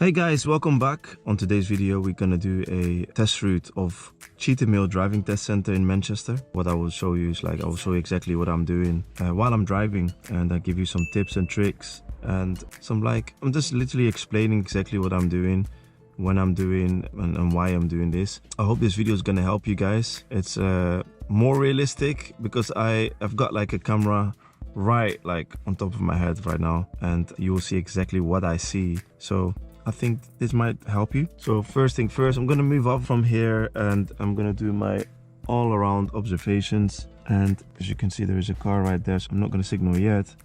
Hey guys, welcome back. On today's video we're gonna do a test route of Cheethamhill driving test center in Manchester. What I will show you is I will show you exactly what I'm doing while I'm driving, and I give you some tips and tricks and some I'm just literally explaining exactly what I'm doing, when I'm doing and why I'm doing this. I hope this video is gonna help you guys. It's more realistic because I've got a camera right on top of my head right now, and you will see exactly what I see. So I think this might help you. So first thing first, I'm gonna move up from here and I'm gonna do my all-around observations. And as you can see, there is a car right there, so I'm not gonna signal yet.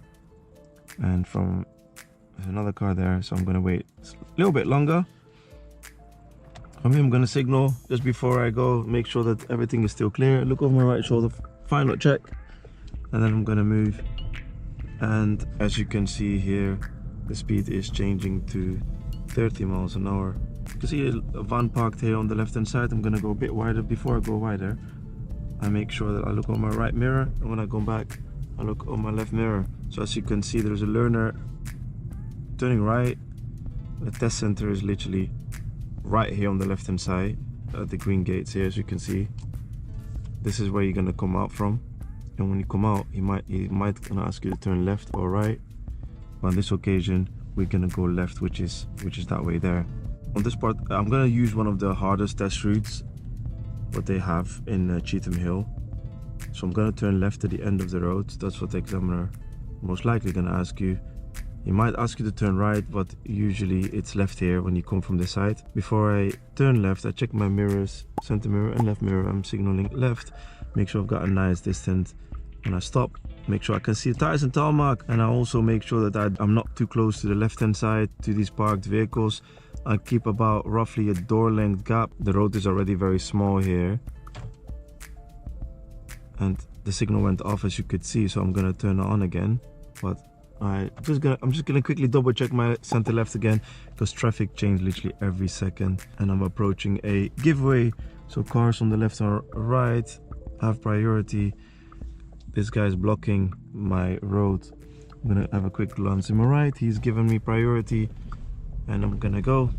And there's another car there, so I'm gonna wait a little bit longer. From here, I'm gonna signal just before I go, make sure that everything is still clear. Look over my right shoulder, final check, and then I'm gonna move. And as you can see here, the speed is changing to 30 miles an hour. You can see a van parked here on the left hand side. I'm gonna go a bit wider. Before I go wider, I make sure that I look on my right mirror, and when I go back, I look on my left mirror. So as you can see, there's a learner turning right. The test center is literally right here on the left hand side at the green gates here. As you can see, this is where you're gonna come out from, and when you come out, he might gonna ask you to turn left or right. But on this occasion, we're gonna go left, which is that way there. On this part, I'm gonna use one of the hardest test routes what they have in Cheethamhill. So I'm gonna turn left to the end of the road. That's what the examiner most likely gonna ask you. He might ask you to turn right, but usually it's left here when you come from this side. Before I turn left, I check my mirrors, center mirror and left mirror. I'm signaling left, make sure I've got a nice distance. When I stop, make sure I can see the tires and tarmac, and I also make sure that I'm not too close to the left hand side to these parked vehicles. I keep about roughly a door length gap. The road is already very small here, and the signal went off, as you could see, so I'm gonna turn it on again. But I'm just gonna quickly double check my center left again, because traffic changes literally every second, and I'm approaching a giveaway, so cars on the left or right have priority. This guy's blocking my road. I'm gonna have a quick glance in my right. He's given me priority, and I'm gonna go.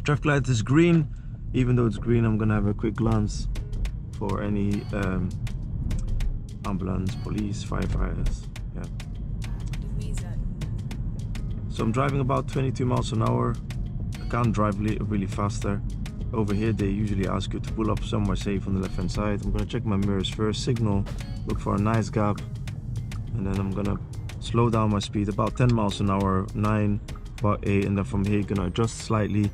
Traffic light is green. Even though it's green, I'm gonna have a quick glance for any ambulance, police, firefighters. Yeah. So I'm driving about 22 miles an hour. I can't drive really faster. Over here, they usually ask you to pull up somewhere safe on the left hand side. I'm gonna check my mirrors first, signal, look for a nice gap, and then I'm gonna slow down my speed about 10 miles an hour, 9, about 8, and then from here gonna adjust slightly.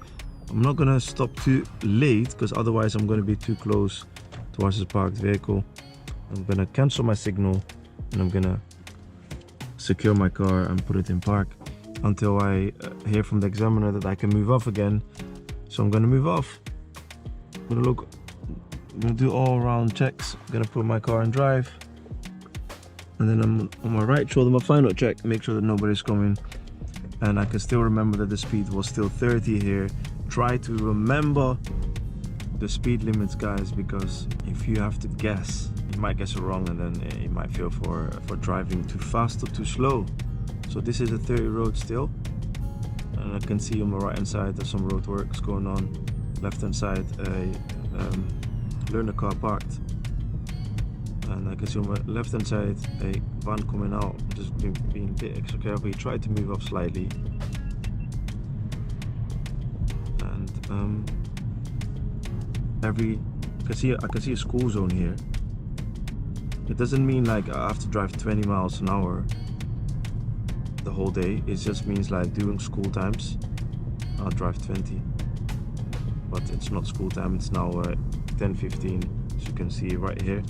I'm not gonna stop too late, because otherwise I'm gonna be too close towards the parked vehicle. I'm gonna cancel my signal, and I'm gonna secure my car and put it in park until I hear from the examiner that I can move off again. So I'm gonna move off. I'm gonna do all around checks. I'm gonna put my car in drive, and then I'm on my right shoulder, my final check, make sure that nobody's coming. And I can still remember that the speed was still 30 here. Try to remember the speed limits, guys, because if you have to guess, you might guess it wrong, and then you might feel for driving too fast or too slow. So this is a 30 road still, and I can see on my right hand side there's some road works going on. Left hand side, a learner car parked, and I can see on my left hand side a van coming out. Just being a bit extra careful. He tried to move up slightly, and I can see a school zone here. It doesn't mean I have to drive 20 miles an hour the whole day. It just means during school times I'll drive 20, but it's not school time. It's now 10:15, as you can see right here.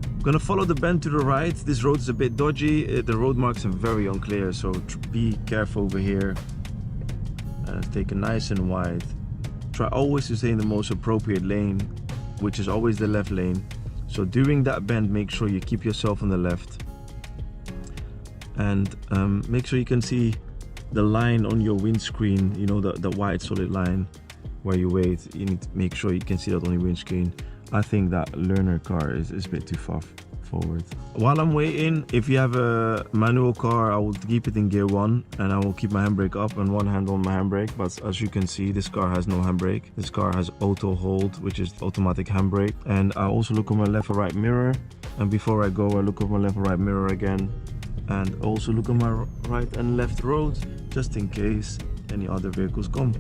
I'm gonna follow the bend to the right. This road is a bit dodgy. The road marks are very unclear, so be careful over here, and take it nice and wide. Try always to stay in the most appropriate lane, which is always the left lane. So during that bend, make sure you keep yourself on the left, and make sure you can see the line on your windscreen, you know, the white solid line where you wait. You need to make sure you can see that on your windscreen. I think that learner car is a bit too forward. While I'm waiting, if you have a manual car, I will keep it in gear 1 and I will keep my handbrake up and one hand on my handbrake. But as you can see, this car has no handbrake. This car has auto hold, which is automatic handbrake. And I also look on my left or right mirror. And before I go, I look on my left or right mirror again. And also look on my right and left roads, just in case any other vehicles come.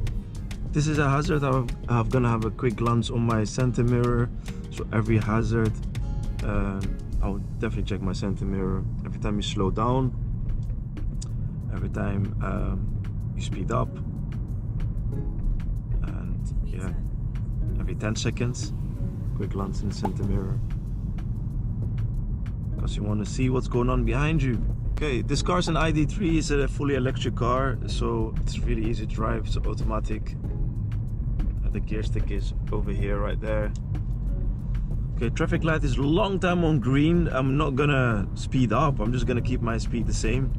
This is a hazard. I'm gonna have a quick glance on my center mirror. So every hazard, I would definitely check my center mirror. Every time you slow down, every time you speed up, and yeah, every 10 seconds, quick glance in the center mirror, because you want to see what's going on behind you. Okay, this car's an ID3, it's a fully electric car, so it's really easy to drive. It's automatic. The gear stick is over here, right there. Okay, traffic light is a long time on green. I'm not gonna speed up, I'm just gonna keep my speed the same.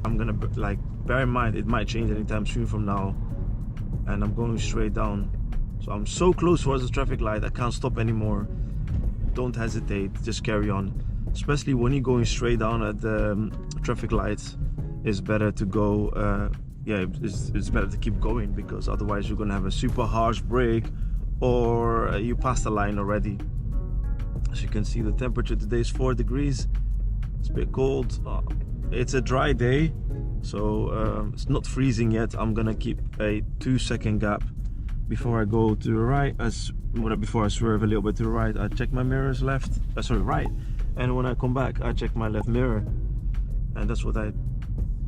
I'm gonna, like, bear in mind it might change anytime soon from now, and I'm going straight down. So I'm so close towards the traffic light, I can't stop anymore. Don't hesitate, just carry on. Especially when you're going straight down at the traffic lights, it's better to go, yeah, it's better to keep going, because otherwise you're gonna have a super harsh brake, or you passed the line already. As you can see, the temperature today is 4 degrees. It's a bit cold. It's a dry day, so it's not freezing yet. I'm gonna keep a 2-second gap before I go to the right. Before I swerve a little bit to the right, I check my mirrors right, and when I come back, I check my left mirror. And that's what I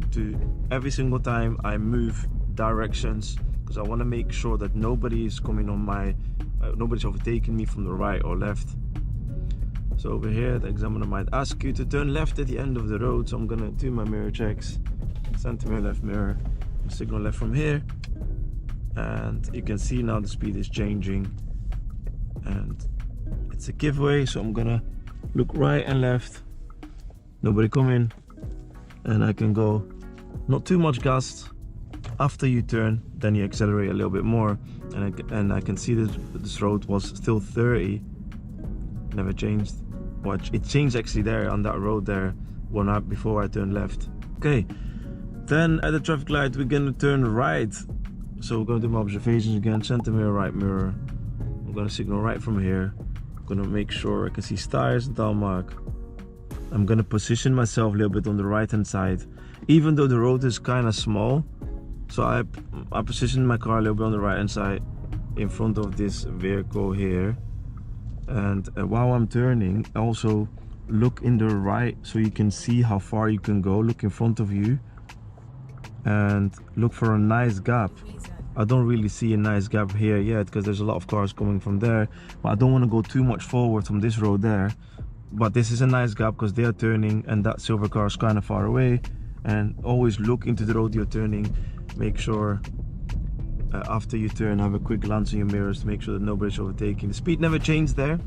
do every single time I move directions, because I want to make sure that nobody is coming on my nobody's overtaking me from the right or left. So over here, the examiner might ask you to turn left at the end of the road, so I'm gonna do my mirror checks. Center mirror, left mirror, signal left from here, and you can see now the speed is changing and it's a giveaway. So I'm gonna look right and left, nobody coming, and I can go not too much gas. After you turn, then you accelerate a little bit more, and I can see that this road was still 30, never changed. Watch, it changed actually there on that road there before I turned left. Okay, then at the traffic light we're gonna turn right. So we're gonna do my observations again. Center mirror, right mirror. I'm gonna signal right from here. I'm gonna make sure I can see stars and tarmac. I'm gonna position myself a little bit on the right hand side, even though the road is kind of small. So I position my car a little bit on the right hand side in front of this vehicle here. And while I'm turning, also look in the right so you can see how far you can go. Look in front of you and look for a nice gap. I don't really see a nice gap here yet because there's a lot of cars coming from there, but I don't want to go too much forward from this road there. But this is a nice gap because they are turning and that silver car is kind of far away. And always look into the road you're turning. Make sure after you turn, have a quick glance in your mirrors to make sure that nobody's overtaking. The speed never changed there.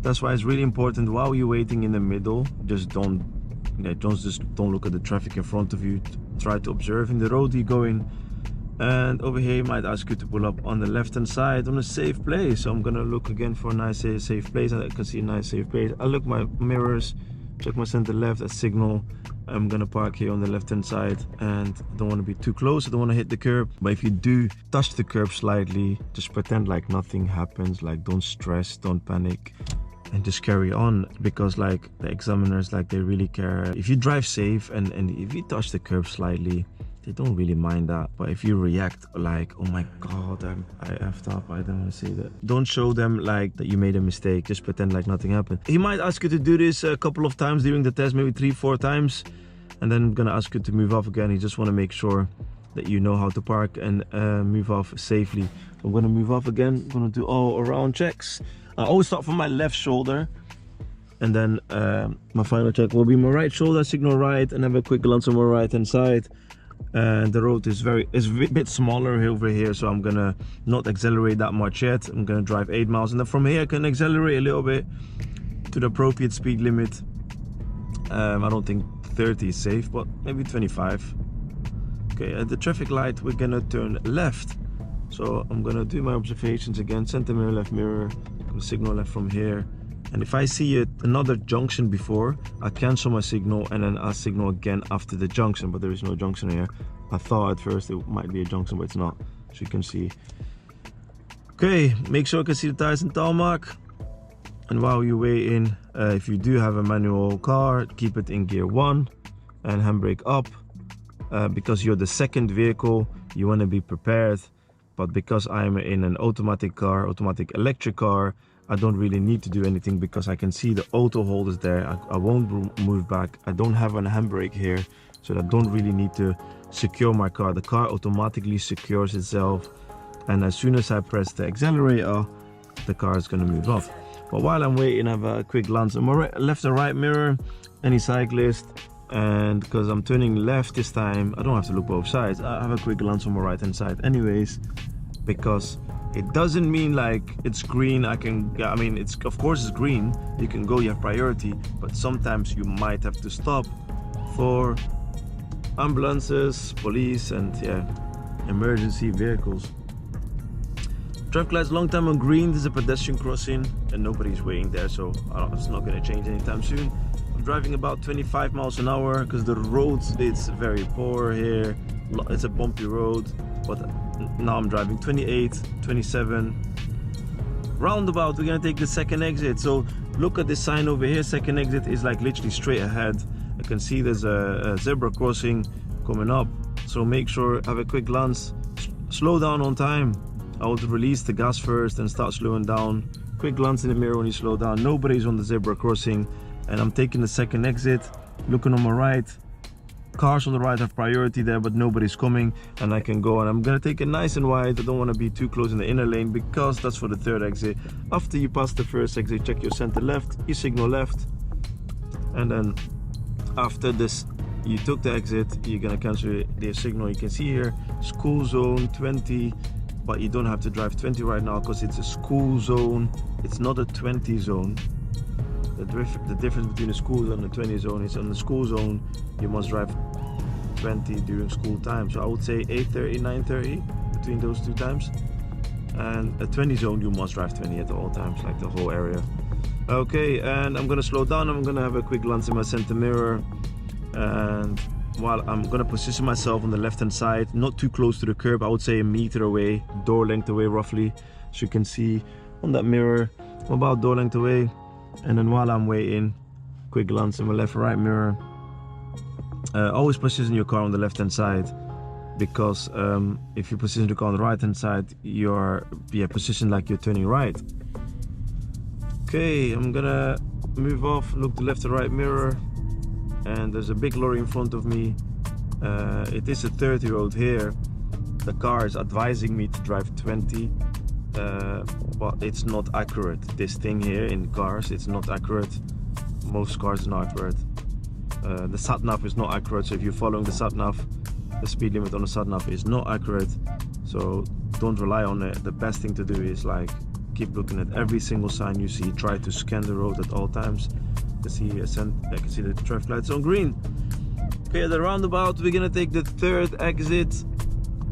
That's why it's really important while you're waiting in the middle, just don't look at the traffic in front of you. Try to observe in the road you're going. And over here, he might ask you to pull up on the left hand side on a safe place. So I'm gonna look again for a nice safe place, and I can see a nice safe place. I look my mirrors, check my center left, a signal. I'm gonna park here on the left hand side, and I don't want to be too close. I don't want to hit the curb. But if you do touch the curb slightly, just pretend like nothing happens. Like, don't stress, don't panic, and just carry on, because like the examiners, like, they really care. If you drive safe and if you touch the curb slightly, they don't really mind that. But if you react like, oh my god, I effed up, I don't want to say that, don't show them like that you made a mistake. Just pretend like nothing happened. He might ask you to do this a couple of times during the test, maybe 3-4 times, and then I'm gonna ask you to move off again. You just want to make sure that you know how to park and move off safely. So I'm gonna move off again. I'm gonna do all around checks. I always start from my left shoulder, and then my final check will be my right shoulder, signal right, and have a quick glance on my right hand side. And the road is a bit smaller over here, so I'm gonna not accelerate that much yet. I'm gonna drive 8 miles, and then from here I can accelerate a little bit to the appropriate speed limit. I don't think 30 is safe, but maybe 25. Okay, at the traffic light we're gonna turn left, so I'm gonna do my observations again. Center mirror, left mirror. I'm gonna signal left from here, And if I see another junction before, I cancel my signal and then I signal again after the junction, but there is no junction here. I thought at first it might be a junction, but it's not, as you can see. Okay, make sure you can see the tires and tarmac. And while you weigh in, if you do have a manual car, keep it in gear 1 and handbrake up. Because you're the second vehicle, you want to be prepared. But because I'm in an automatic car, automatic electric car, I don't really need to do anything because I can see the auto hold is there. I won't move back. I don't have a handbrake here, so I don't really need to secure my car. The car automatically secures itself, and as soon as I press the accelerator, the car is going to move off. But while I'm waiting, I have a quick glance on my left and right mirror, any cyclist, and because I'm turning left this time, I don't have to look both sides. I have a quick glance on my right hand side anyways, because it doesn't mean like it's green. I mean, it's of course it's green. You can go, you have priority, but sometimes you might have to stop for ambulances, police, and yeah, emergency vehicles. Traffic lights long time on green. This is a pedestrian crossing and nobody's waiting there, so it's not going to change anytime soon. I'm driving about 25 miles an hour because the road, it's very poor here. It's a bumpy road, but now I'm driving 28, 27. Roundabout, we're gonna take the second exit. So look at this sign over here. Second exit is like literally straight ahead. You can see there's a zebra crossing coming up. So make sure, have a quick glance, slow down on time. I would release the gas first and start slowing down. Quick glance in the mirror when you slow down. Nobody's on the zebra crossing, and I'm taking the second exit. Looking on my right. Cars on the right have priority there, but nobody's coming, and I can go, and I'm gonna take it nice and wide. I don't want to be too close in the inner lane because that's for the third exit. After you pass the first exit, check your center left, you signal left, and then after this you took the exit, you're gonna cancel the signal. You can see here school zone 20, but you don't have to drive 20 right now because it's a school zone. It's not a 20 zone. The difference between a school zone and a 20 zone is on the school zone you must drive 20 during school time. So I would say 8:30, 9:30 between those two times. And a 20 zone you must drive 20 at all times, like the whole area. Okay, and I'm gonna slow down. I'm gonna have a quick glance in my center mirror, and while I'm gonna position myself on the left hand side, not too close to the curb. I would say a meter away, door length away roughly, as you can see on that mirror, about door length away. And then while I'm waiting, quick glance in my left and right mirror. Always position your car on the left hand side, because if you position the car on the right hand side, you're positioned like you're turning right. Okay, I'm gonna move off, look the left and right mirror, and there's a big lorry in front of me. It is a 30 road here. The car is advising me to drive 20. But it's not accurate. This thing here in cars, it's not accurate. Most cars are not accurate. The sat-nav is not accurate, so if you're following the sat-nav, the speed limit on the sat-nav is not accurate, so don't rely on it. The best thing to do is like keep looking at every single sign you see. Try to scan the road at all times. I can see the traffic lights on green. Okay, at the roundabout, we're gonna take the third exit.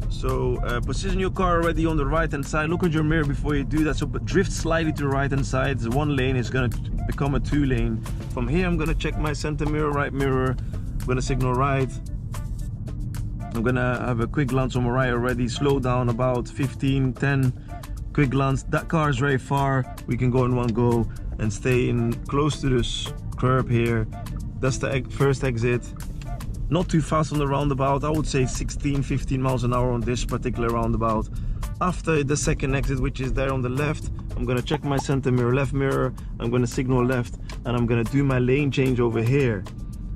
So position your car already on the right hand side. Look at your mirror before you do that. So drift slightly to the right hand side. The one lane is going to become a 2 lane. From here I'm going to check my center mirror, right mirror. I'm going to signal right. I'm going to have a quick glance on my right already. Slow down about 15, 10. Quick glance. That car is very far. We can go in one go and stay in close to this curb here. That's the first exit. Not too fast on the roundabout. I would say 16, 15 miles an hour on this particular roundabout. After the second exit, which is there on the left, I'm gonna check my center mirror, left mirror. I'm gonna signal left, and I'm gonna do my lane change over here.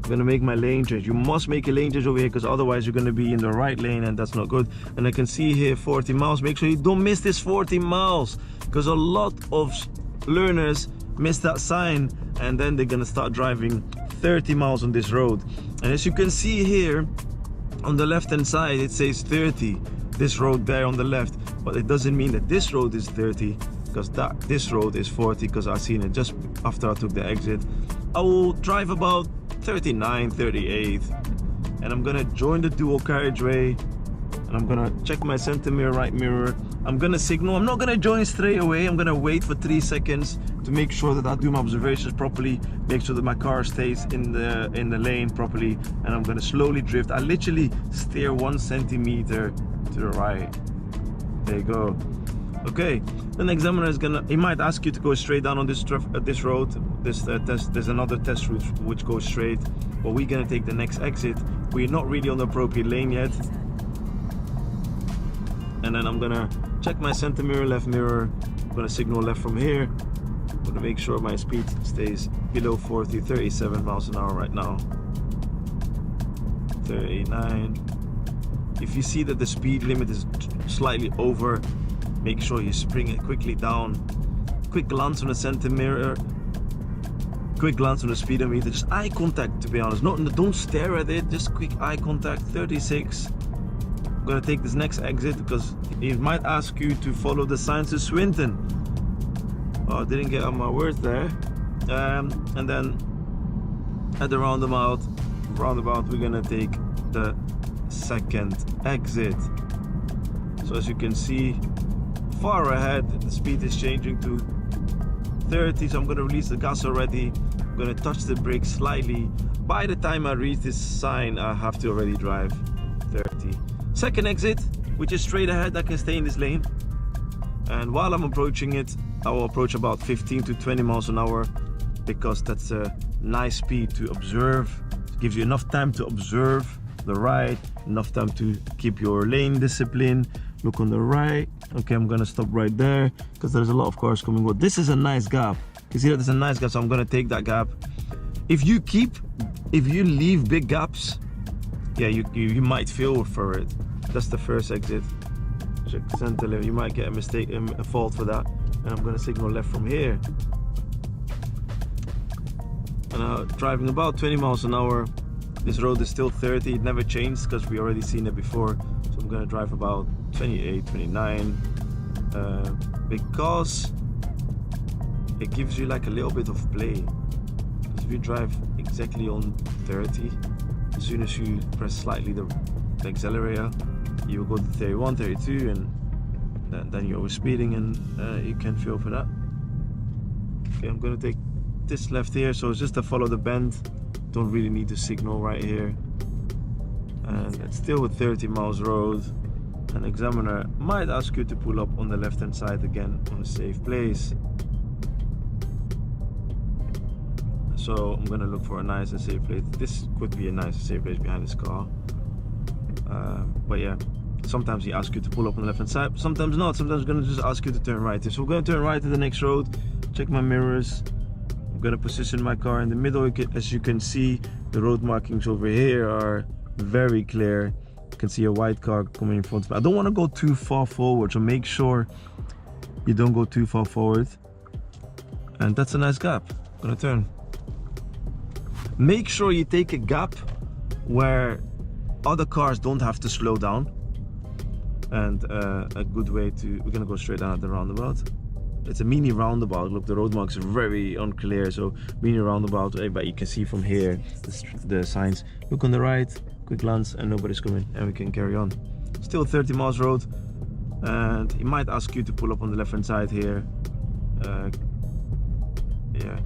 I'm gonna make my lane change. You must make a lane change over here, because otherwise you're gonna be in the right lane, and that's not good. And I can see here 40 miles. Make sure you don't miss this 40 miles, because a lot of learners miss that sign, and then they're gonna start driving 30 miles on this road. And as you can see here on the left hand side, it says 30, this road there on the left, but it doesn't mean that this road is 30, because this road is 40, because I seen it just after I took the exit. I will drive about 39, 38, and I'm gonna join the dual carriageway, And I'm gonna check my center mirror, right mirror. I'm gonna signal. I'm not gonna join straight away. I'm gonna wait for 3 seconds to make sure that I do my observations properly, make sure that my car stays in the lane properly, and I'm gonna slowly drift. I literally steer 1 centimeter to the right. There you go. Okay, the examiner is gonna, he might ask you to go straight down on this road, this test. There's another test route which goes straight, but we're gonna take the next exit. We're not really on the appropriate lane yet. And then I'm gonna check my center mirror, left mirror. I'm gonna signal left from here. I'm gonna make sure my speed stays below 40, 37 miles an hour right now. 39. If you see that the speed limit is slightly over, make sure you spring it quickly down. Quick glance on the center mirror. Quick glance on the speedometer. Just eye contact, to be honest. Don't stare at it. Just quick eye contact. 36. I'm gonna take this next exit because he might ask you to follow the signs to Swinton. Oh, I didn't get out my words there. And then at the roundabout, we're gonna take the second exit. So as you can see, far ahead, the speed is changing to 30. So I'm gonna release the gas already. I'm gonna touch the brake slightly. By the time I reach this sign, I have to already drive 30. Second exit, which is straight ahead, I can stay in this lane. And while I'm approaching it, I will approach about 15 to 20 miles an hour because that's a nice speed to observe. It gives you enough time to observe the right, enough time to keep your lane discipline. Look on the right. Okay, I'm gonna stop right there because there's a lot of cars coming. Well, this is a nice gap. You see that there's a nice gap, so I'm gonna take that gap. If you leave big gaps, yeah, you might feel for it. That's the first exit. Check center left. You might get a mistake, a fault for that. And I'm gonna signal left from here. And driving about 20 miles an hour. This road is still 30. It never changed because we already seen it before. So I'm gonna drive about 28, 29. Because it gives you like a little bit of play. Because if you drive exactly on 30, as soon as you press slightly the accelerator, you will go to 31, 32, and then you're over speeding, and you can feel for that. Okay, I'm gonna take this left here, so it's just to follow the bend. Don't really need to signal right here. And it's still a 30 miles road. An examiner might ask you to pull up on the left hand side again on a safe place. So I'm gonna look for a nice and safe place. This could be a nice and safe place behind this car. But yeah, sometimes he asks you to pull up on the left hand side, sometimes not. Sometimes he's gonna just ask you to turn right. So we're gonna turn right to the next road, check my mirrors. I'm gonna position my car in the middle. As you can see, the road markings over here are very clear. You can see a white car coming in front of me. I don't want to go too far forward, so make sure you don't go too far forward. And that's a nice gap. I'm gonna turn. Make sure you take a gap where other cars don't have to slow down. And a good way to, we're gonna go straight down at the roundabout. It's a mini roundabout. Look, the road marks are very unclear, so mini roundabout, but you can see from here the signs. Look on the right, quick glance, and nobody's coming, and we can carry on. Still 30 miles road, and he might ask you to pull up on the left hand side here. Yeah.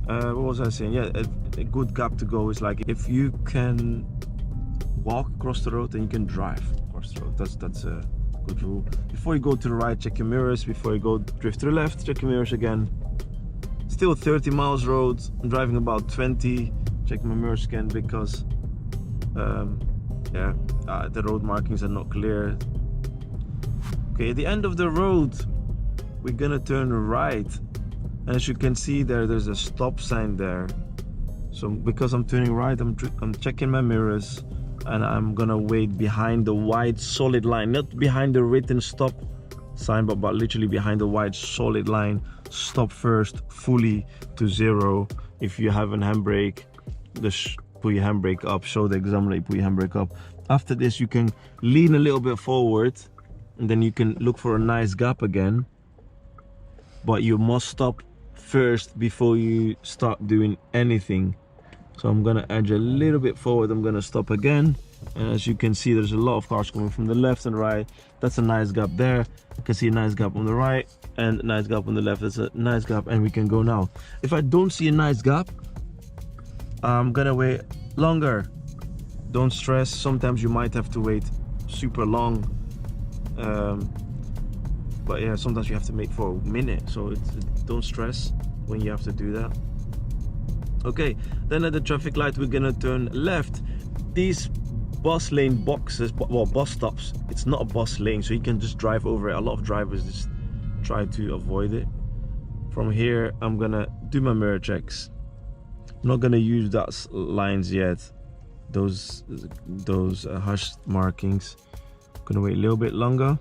What was I saying? Yeah, a good gap to go is like if you can walk across the road, then you can drive across the road. That's a good rule. Before you go to the right, check your mirrors. Before you go drift to the left, check your mirrors again. Still 30 miles road. I'm driving about 20. Check my mirrors again because the road markings are not clear. Okay, at the end of the road, we're gonna turn right. And as you can see there's a stop sign there. So because I'm turning right, I'm checking my mirrors, and I'm gonna wait behind the white solid line, not behind the written stop sign, but literally behind the white solid line. Stop first, fully to 0. If you have a handbrake, just put your handbrake up. Show the examiner you put your handbrake up. After this, you can lean a little bit forward, and then you can look for a nice gap again. But you must stop first before you start doing anything. So I'm gonna edge a little bit forward. I'm gonna stop again. And as you can see, there's a lot of cars coming from the left and right. That's a nice gap there. You can see a nice gap on the right and a nice gap on the left. That's a nice gap, and we can go now. If I don't see a nice gap, I'm gonna wait longer. Don't stress. Sometimes you might have to wait super long. But yeah, sometimes you have to make for a minute. So don't stress when you have to do that. Okay, then at the traffic light, we're gonna turn left. These bus lane boxes, well, bus stops, it's not a bus lane, so you can just drive over it. A lot of drivers just try to avoid it. From here, I'm gonna do my mirror checks. I'm not gonna use that lines yet, those hash markings. I'm gonna wait a little bit longer.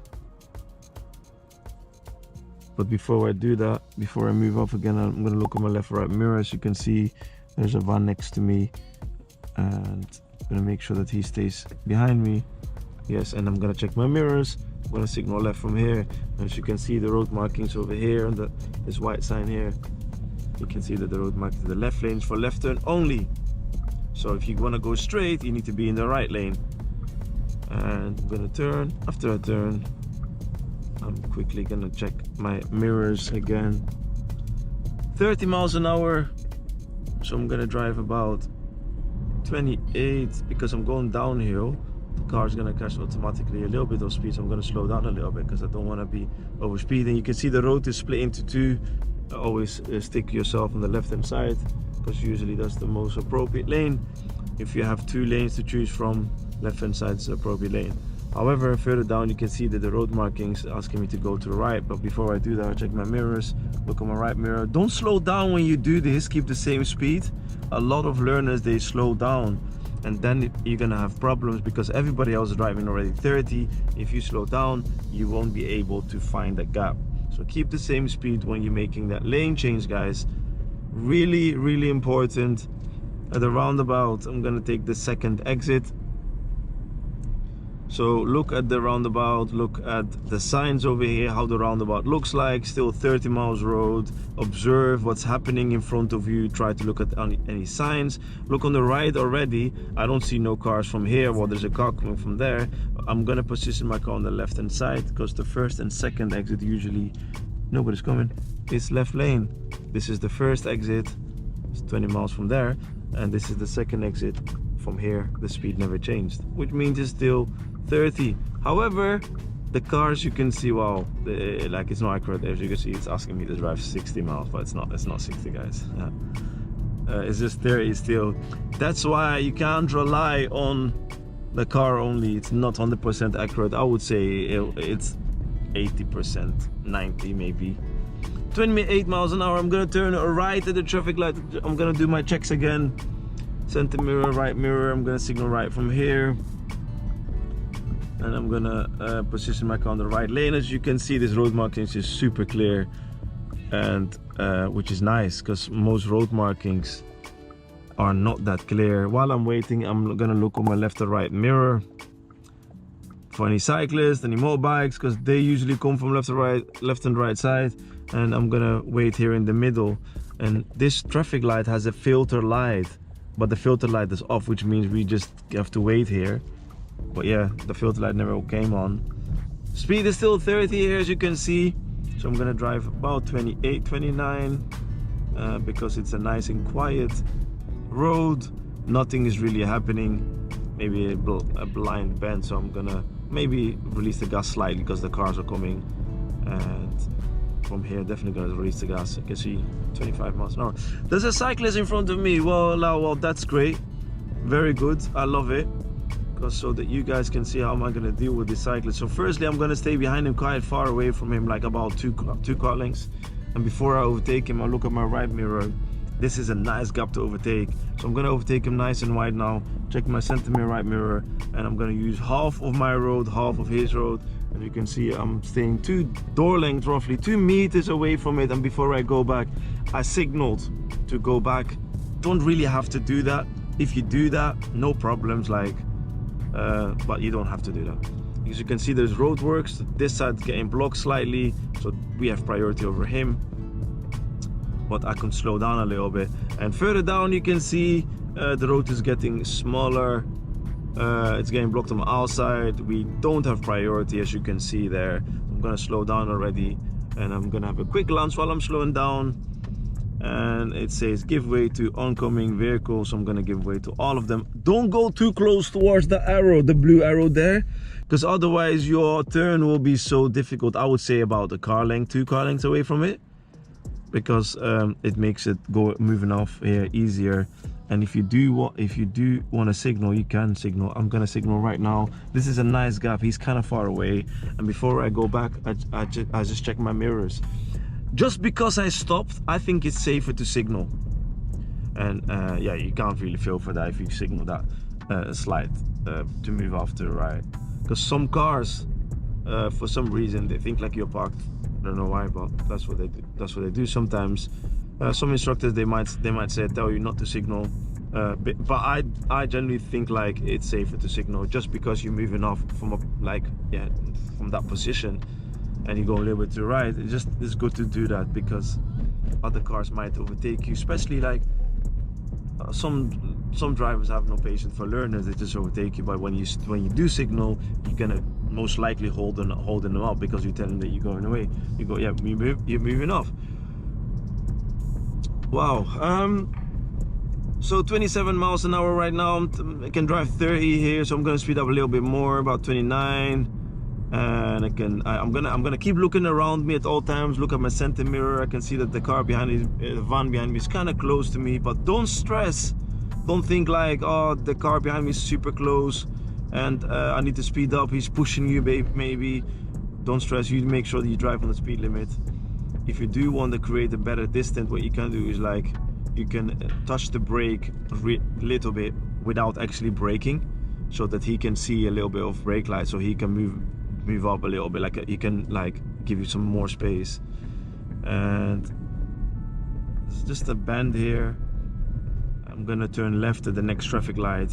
But before I do that, before I move off again, I'm gonna look at my left right mirror. As you can see, there's a van next to me, and I'm gonna make sure that he stays behind me. Yes, and I'm gonna check my mirrors. I'm gonna signal left from here. As you can see, the road markings over here, and this white sign here, you can see that the road marked to the left lanes for left turn only. So if you wanna go straight, you need to be in the right lane. And I'm gonna turn. After I turn, I'm quickly gonna check my mirrors again. 30 miles an hour, so I'm gonna drive about 28 because I'm going downhill. The car's gonna catch automatically a little bit of speed, so I'm gonna slow down a little bit because I don't want to be over speeding. You can see the road is split into two. Always stick yourself on the left hand side because usually that's the most appropriate lane. If you have two lanes to choose from, left hand side is the appropriate lane. However, further down you can see that the road markings asking me to go to the right, but before I do that, I check my mirrors, look at my right mirror. Don't slow down when you do this, keep the same speed. A lot of learners, they slow down, and then you're gonna have problems because everybody else is driving already 30. If you slow down, you won't be able to find that gap. So keep the same speed when you're making that lane change, guys. Really, really important. At the roundabout, I'm gonna take the second exit. So look at the roundabout, look at the signs over here, how the roundabout looks like. Still 30 miles road. Observe what's happening in front of you. Try to look at any signs. Look on the right already. I don't see no cars from here. Well, there's a car coming from there. I'm gonna position my car on the left hand side because the first and second exit usually nobody's coming. It's left lane. This is the first exit. It's 20 miles from there, and this is the second exit. From here, the speed never changed, which means it's still 30. However, the cars, you can see, wow, like it's not accurate. As you can see, it's asking me to drive 60 miles, but it's not 60, guys. It's just 30 still. That's why you can't rely on the car only. It's not 100% accurate. I would say it's 80%, 90 maybe. 28 miles an hour. I'm gonna turn right at the traffic light. I'm gonna do my checks again. Center mirror, right mirror. I'm gonna signal right from here, and I'm gonna position my car on the right lane. As you can see, this road markings is super clear, and which is nice because most road markings are not that clear. While I'm waiting, I'm gonna look on my left or right mirror for any cyclists, any motorbikes, because they usually come from left and right side. And I'm gonna wait here in the middle. And this traffic light has a filter light, but the filter light is off, which means we just have to wait here. But yeah, the filter light never came on. Speed is still 30 here, as you can see. So I'm gonna drive about 28, 29, because it's a nice and quiet road. Nothing is really happening. Maybe a blind bend, so I'm gonna maybe release the gas slightly because the cars are coming. And from here, definitely gonna release the gas. You can see 25 miles an hour. There's a cyclist in front of me. Well, that's great. Very good. I love it. Because so that you guys can see how am I gonna deal with this cyclist. So firstly, I'm gonna stay behind him, quite far away from him, like about two car lengths. And before I overtake him, I look at my right mirror. This is a nice gap to overtake. So I'm gonna overtake him nice and wide now. Check my center mirror, right mirror, and I'm gonna use half of my road, half of his road. And you can see I'm staying 2 door lengths, roughly 2 meters away from it. And before I go back, I signaled to go back. Don't really have to do that. If you do that, no problems, like, but you don't have to do that. As you can see, there's roadworks. This side's getting blocked slightly, so we have priority over him. But I can slow down a little bit. And further down, you can see the road is getting smaller. It's getting blocked on our side. We don't have priority, as you can see there. I'm gonna slow down already, and I'm gonna have a quick glance while I'm slowing down. And it says give way to oncoming vehicles. I'm gonna give way to all of them. Don't go too close towards the arrow, the blue arrow there, because otherwise your turn will be so difficult. I would say about a car length, 2 car lengths away from it, because it makes it go moving off here easier. And if you do want to signal, you can signal. I'm gonna signal right now. This is a nice gap. He's kind of far away, and before I go back, I just check my mirrors. Just because I stopped, I think it's safer to signal. And yeah, you can't really feel for that if you signal that slide to move off to the right. Because some cars, for some reason, they think like you're parked. I don't know why, but that's what they do. That's what they do sometimes. Some instructors, they might tell you not to signal. But I generally think like it's safer to signal, just because you're moving off from from that position, and you go a little bit to the right. It's good to do that, because other cars might overtake you, especially like some drivers have no patience for learners. They just overtake you. But when you do signal, you're gonna most likely holding them up, because you're telling them that you're going away. You go, yeah, you're moving off. Wow. So 27 miles an hour right now. I can drive 30 here, so I'm gonna speed up a little bit more, about 29. And I'm gonna keep looking around me at all times. Look at my center mirror. I can see that the car behind me, the van behind me, is kind of close to me. But don't stress. Don't think like, oh, the car behind me is super close and I need to speed up. He's pushing you, maybe. Don't stress. You make sure that you drive on the speed limit. If you do want to create a better distance, what you can do is like you can touch the brake a little bit without actually braking, so that he can see a little bit of brake light, so he can move up a little bit. Like he can like give you some more space. And it's just a bend here. I'm gonna turn left at the next traffic light.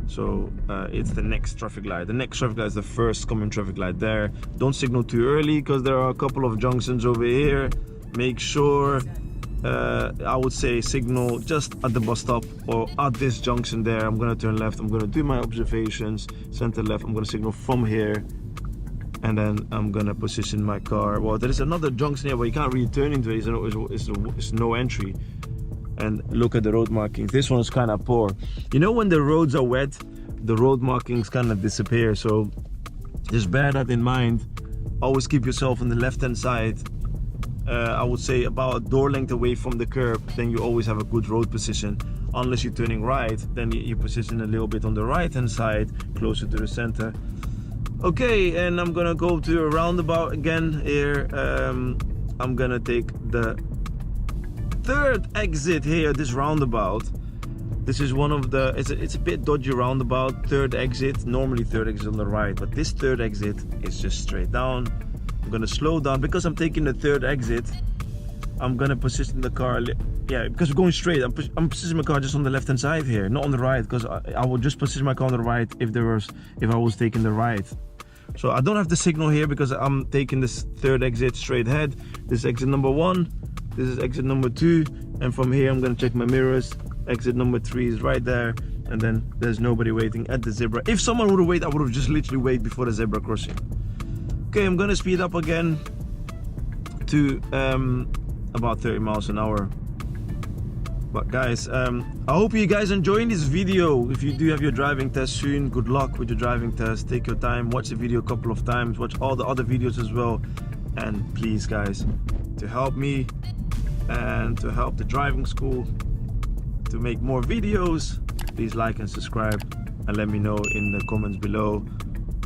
So it's the next traffic light. The next traffic light is the first common traffic light there. Don't signal too early, because there are a couple of junctions over here. Make sure, I would say, signal just at the bus stop or at this junction there. I'm gonna turn left. I'm gonna do my observations, center left. I'm gonna signal from here, and then I'm gonna position my car. Well, there is another junction here where you can't really turn into it. It's no entry. And look at the road markings. This one's kind of poor. You know, when the roads are wet, the road markings kind of disappear. So just bear that in mind. Always keep yourself on the left hand side. I would say about a door length away from the curb. Then you always have a good road position. Unless you're turning right, then you position a little bit on the right hand side, closer to the center. Okay, and I'm gonna go to a roundabout again here. I'm gonna take the third exit here, this roundabout. This is one of the, it's a bit dodgy roundabout. Third exit, normally third exit on the right, but this third exit is just straight down. I'm gonna slow down because I'm taking the third exit. I'm gonna position the car, yeah, because we're going straight. I'm positioning my car just on the left hand side here, not on the right, because I would just position my car on the right if I was taking the right. So I don't have the signal here because I'm taking this third exit straight ahead. This is exit number 1. This is exit number 2, and from here I'm gonna check my mirrors. Exit number 3 is right there, and then there's nobody waiting at the zebra. If someone would have waited, I would have just literally waited before the zebra crossing. Okay, I'm gonna speed up again to about 30 miles an hour. But guys, I hope you guys enjoying this video. If you do have your driving test soon, good luck with your driving test. Take your time, watch the video a couple of times, watch all the other videos as well. And please guys, to help me and to help the driving school to make more videos, please like and subscribe, and let me know in the comments below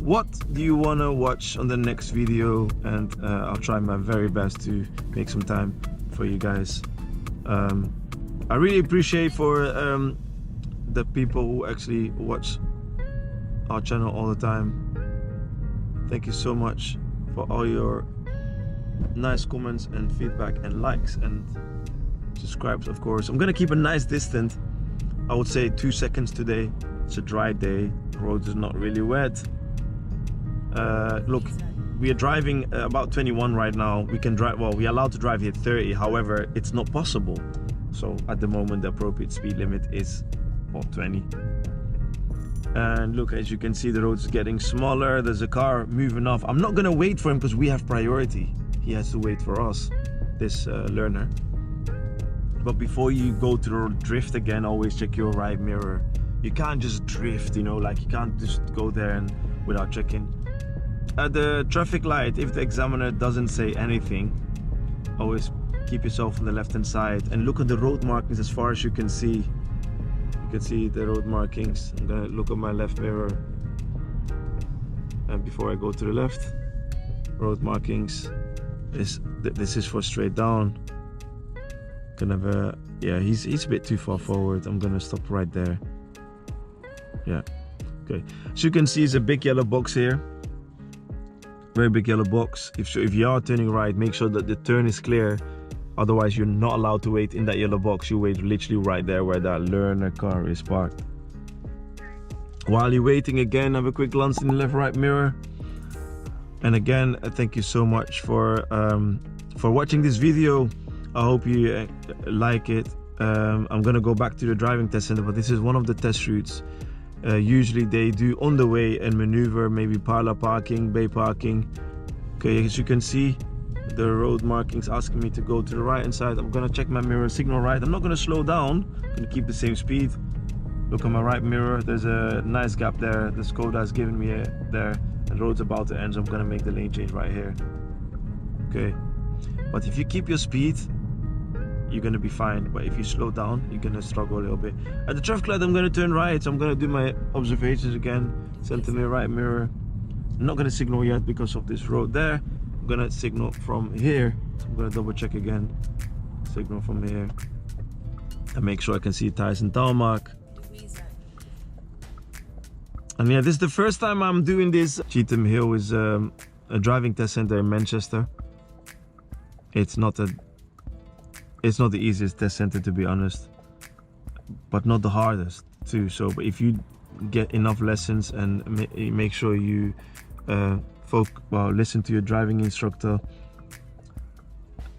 what do you want to watch on the next video, and I'll try my very best to make some time for you guys. I really appreciate for the people who actually watch our channel all the time. Thank you so much for all your nice comments and feedback and likes and subscribes, of course. I'm gonna keep a nice distance. I would say 2 seconds today. It's a dry day, the road is not really wet. Look, we are driving about 21 right now. We can drive, well, we're allowed to drive here 30, however it's not possible. So at the moment the appropriate speed limit is 20. And look, as you can see, the road's getting smaller. There's a car moving off. I'm not gonna wait for him because we have priority. He has to wait for us, this learner. But before you go to drift again, always check your right mirror. You can't just drift, you know, like you can't just go there and without checking. At the traffic light, if the examiner doesn't say anything, always keep yourself on the left hand side and look at the road markings as far as you can see. You can see the road markings. I'm gonna look at my left mirror, and before I go to the left, road markings this is for straight down. Gonna have a, yeah, he's a bit too far forward. I'm gonna stop right there. Yeah, okay. So you can see it's a big yellow box here. Very big yellow box. If you are turning right, make sure that the turn is clear. Otherwise, you're not allowed to wait in that yellow box. You wait literally right there where that learner car is parked. While you're waiting, again, have a quick glance in the left-right mirror. And again, thank you so much for watching this video. I hope you like it. I'm gonna go back to the driving test center, but this is one of the test routes. Usually they do on the way and maneuver, maybe parallel parking, bay parking. Okay, as you can see, the road markings asking me to go to the right hand side. I'm gonna check my mirror, signal right. I'm not gonna slow down, I'm gonna keep the same speed. Look at my right mirror, there's a nice gap there. The Skoda has given me there. The road's about to end, so I'm gonna make the lane change right here. Okay, but if you keep your speed, you're gonna be fine. But if you slow down, you're gonna struggle a little bit. At the traffic light, I'm gonna turn right, so I'm gonna do my observations again. Center mirror, right mirror. I'm not gonna signal yet because of this road there. I'm gonna signal from here. So I'm gonna double check again. Signal from here and make sure I can see tires and tarmac. And yeah, this is the first time I'm doing this. Cheethamhill is a driving test center in Manchester. It's not the easiest test center, to be honest, but not the hardest too. So but if you get enough lessons and make sure you listen to your driving instructor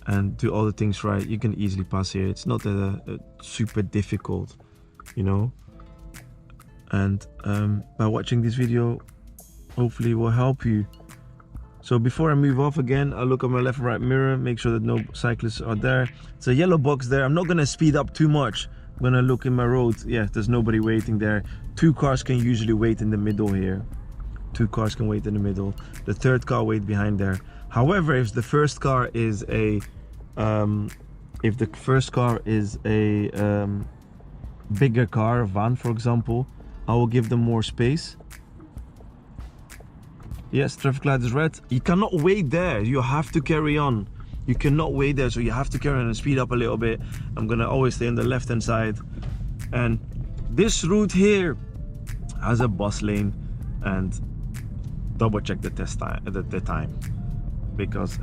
and do all the things right, you can easily pass here. It's not a super difficult, you know. And by watching this video, hopefully it will help you. So before I move off again, I'll look at my left and right mirror, make sure that no cyclists are there. It's a yellow box there. I'm not gonna speed up too much. I'm gonna look in my road. Yeah, there's nobody waiting there. 2 cars can usually wait in the middle here. 2 cars can wait in the middle. The 3rd car wait behind there. However, if the first car is a bigger car, a van for example, I will give them more space. Yes, traffic light is red. You cannot wait there. You have to carry on. You cannot wait there, so you have to carry on and speed up a little bit. I'm gonna always stay on the left hand side. And this route here has a bus lane, and double check the test time, the time, because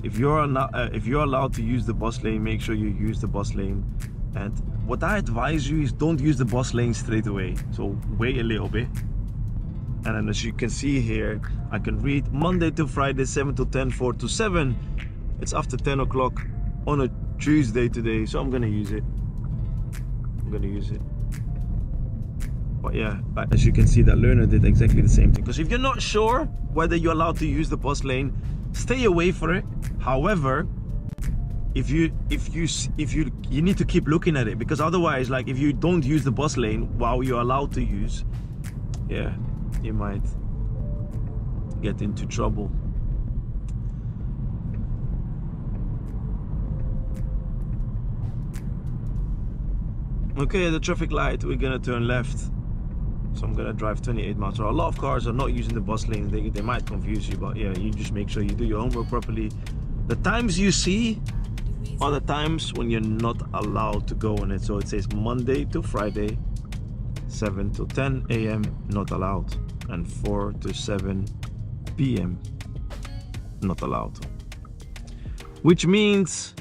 if you're allowed to use the bus lane, make sure you use the bus lane. And what I advise you is don't use the bus lane straight away. So wait a little bit. And then as you can see here, I can read Monday to Friday 7 to 10, 4 to 7. It's after 10 o'clock on a Tuesday today, so I'm gonna use it. But yeah, as you can see, that learner did exactly the same thing. Because if you're not sure whether you're allowed to use the bus lane, stay away from it. However, if you need to keep looking at it, because otherwise, like if you don't use the bus lane while you're allowed to use, yeah, you might get into trouble. Okay, at the traffic light, we're gonna turn left. So I'm gonna drive 28 miles per hour. A lot of cars are not using the bus lane. They might confuse you, but yeah, you just make sure you do your homework properly. The times you see are the times when you're not allowed to go on it. So it says Monday to Friday, 7 to 10 a.m. not allowed, and 4 to 7 p.m. not allowed. Which means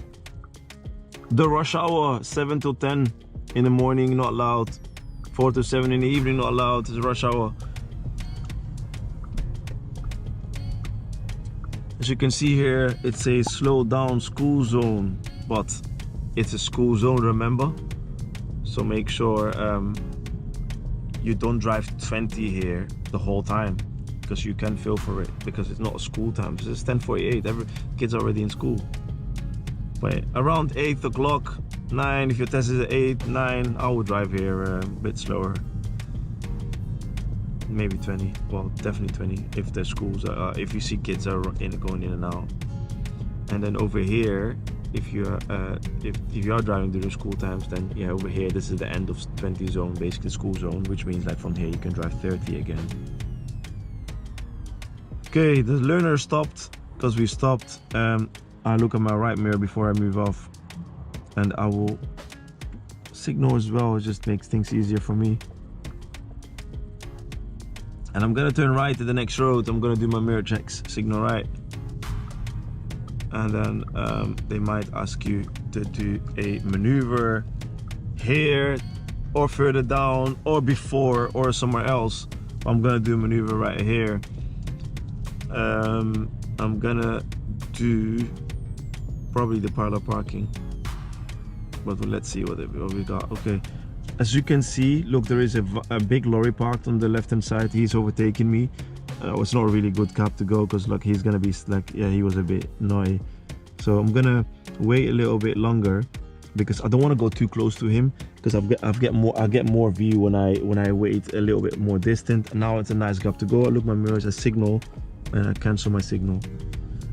the rush hour, 7 to 10 in the morning, not allowed. 4 to 7 in the evening, not allowed. It's rush hour. As you can see here, it says slow down school zone, but it's a school zone, remember? So make sure you don't drive 20 here the whole time, because you can feel for it, because it's not a school time. It's 10:48. Every kid's already in school. But around 8 o'clock, 9, if your test is at 8, 9, I would drive here a bit slower. Maybe 20. Well, definitely 20 if the schools are, if you see kids are going in and out. And then over here, if you are driving during school times, then yeah, over here this is the end of 20 zone, basically school zone, which means like from here you can drive 30 again. Okay, the learner stopped because we stopped. I look at my right mirror before I move off, and I will signal as well. It just makes things easier for me. And I'm gonna turn right to the next road. I'm gonna do my mirror checks, signal right. And then they might ask you to do a maneuver here or further down or before or somewhere else. I'm gonna do a maneuver right here. I'm gonna do probably the parallel parking, but let's see what we got. Okay, as you can see, look, there is a big lorry parked on the left hand side. He's overtaking me. It's not a really good cap to go, because look, he's gonna be like, yeah, he was a bit annoying. So I'm gonna wait a little bit longer, because I don't want to go too close to him, because I get more view when I wait a little bit more distant. And now it's a nice gap to go. I look my mirrors, I signal, and I cancel my signal.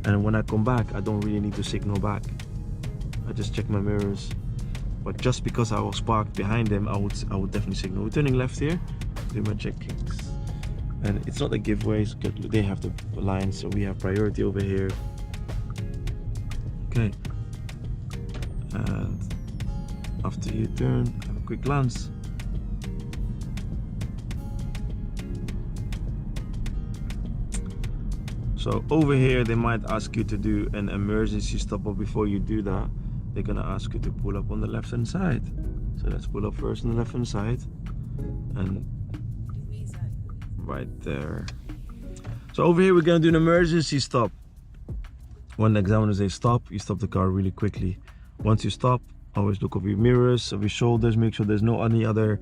And when I come back, I don't really need to signal back. I just check my mirrors. But just because I was parked behind them, I would definitely signal. We're turning left here, do my checkings. And it's not a giveaways, they have the lines, so we have priority over here. Okay. And after you turn, have a quick glance. So over here, they might ask you to do an emergency stop, but before you do that, they're gonna ask you to pull up on the left hand side. So let's pull up first on the left hand side, and right there. So over here, we're gonna do an emergency stop. When the examiner says stop, you stop the car really quickly. Once you stop, always look over your mirrors, over your shoulders, make sure there's no any other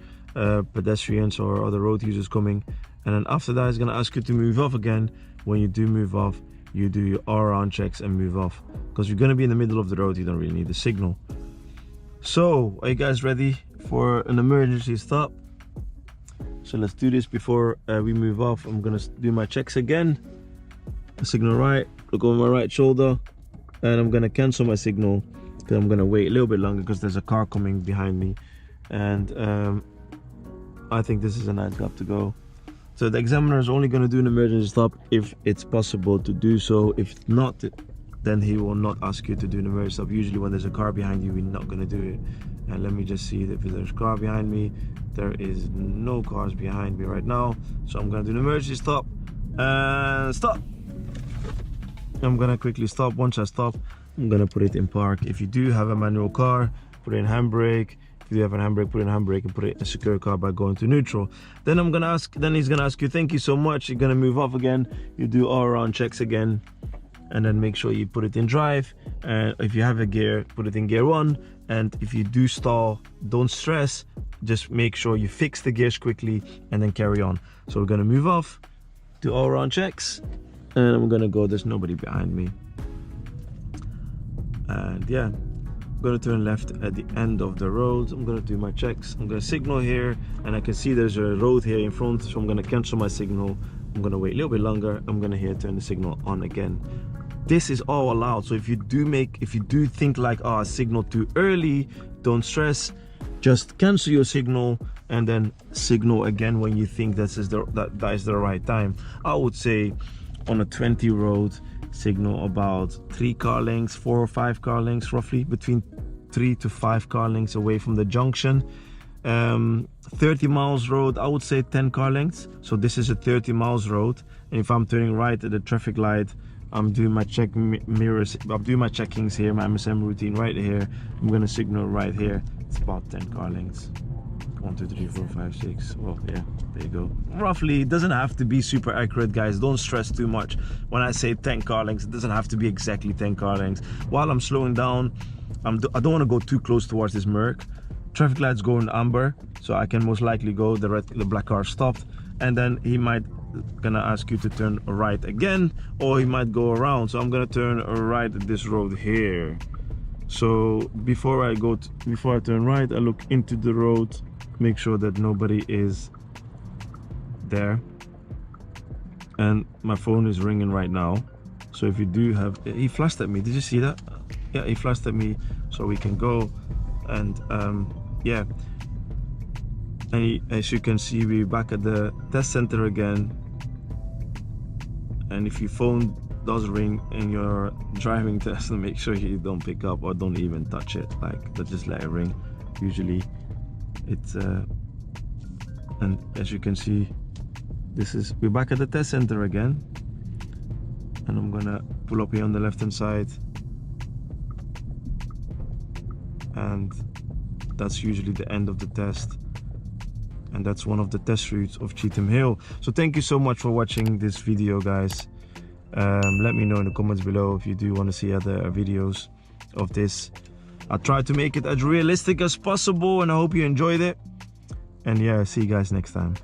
pedestrians or other road users coming. And then after that, it's gonna ask you to move off again. When you do move off, you do your all-around checks and move off, because you're gonna be in the middle of the road. You don't really need a signal. So, are you guys ready for an emergency stop? So let's do this before we move off. I'm gonna do my checks again. Signal right, look over my right shoulder, and I'm gonna cancel my signal, because I'm gonna wait a little bit longer because there's a car coming behind me. And I think this is a nice gap to go. So the examiner is only going to do an emergency stop if it's possible to do so. If not, then he will not ask you to do an emergency stop. Usually when there's a car behind you, we're not going to do it. And let me just see if there's a car behind me. There is no cars behind me right now. So I'm going to do an emergency stop. And stop. I'm going to quickly stop. Once I stop, I'm going to put it in park. If you do have a manual car, put it in handbrake. If you have a handbrake, put it in handbrake, and put it in a secure car by going to neutral. Then he's gonna ask you, thank you so much. You're gonna move off again. You do all around checks again, and then make sure you put it in drive. And if you have a gear, put it in gear 1. And if you do stall, don't stress. Just make sure you fix the gears quickly and then carry on. So we're gonna move off, do all around checks, and I'm gonna go. There's nobody behind me. And yeah. I'm going to turn left at the end of the road. I'm going to do my checks. I'm going to signal here, and I can see there's a road here in front, so I'm going to cancel my signal. I'm going to wait a little bit longer. I'm going to turn the signal on again. This is all allowed. So if you do think like, oh, I signaled too early, don't stress. Just cancel your signal and then signal again when you think that is the right time. I would say on a 20 road, signal about 3 car lengths, 4 or 5 car lengths, roughly between 3 to 5 car lengths away from the junction. 30 miles road, I would say 10 car lengths. So this is a 30 miles road, and if I'm turning right at the traffic light, I'm doing my check mirrors, I'm doing my checkings here, my MSM routine right here. I'm gonna signal right here. It's about 10 car lengths. 1, 2, 3, 4, 5, 6. Well, yeah, there you go. Roughly, it doesn't have to be super accurate, guys. Don't stress too much. When I say 10 car lengths, it doesn't have to be exactly 10 car lengths. While I'm slowing down, I don't want to go too close towards this Merc. traffic lights go in amber, so I can most likely go. The black car stopped, and then he might gonna ask you to turn right again, or he might go around. So I'm gonna turn right at this road here. So before I turn right, I look into the road, make sure that nobody is there. And my phone is ringing right now. So if you do have, he flashed at me. Did you see that? Yeah, he flashed at me. So we can go, and yeah. And as you can see, we're back at the test center again. And if your phone does ring in your driving test, make sure you don't pick up or don't even touch it. Like, just let it ring. Usually it's and as you can see, we're back at the test center again. And I'm gonna pull up here on the left hand side, and that's usually the end of the test. And that's one of the test routes of Cheethamhill. So thank you so much for watching this video, guys. Let me know in the comments below if you do want to see other videos of this. I tried to make it as realistic as possible, and I hope you enjoyed it. And yeah, see you guys next time.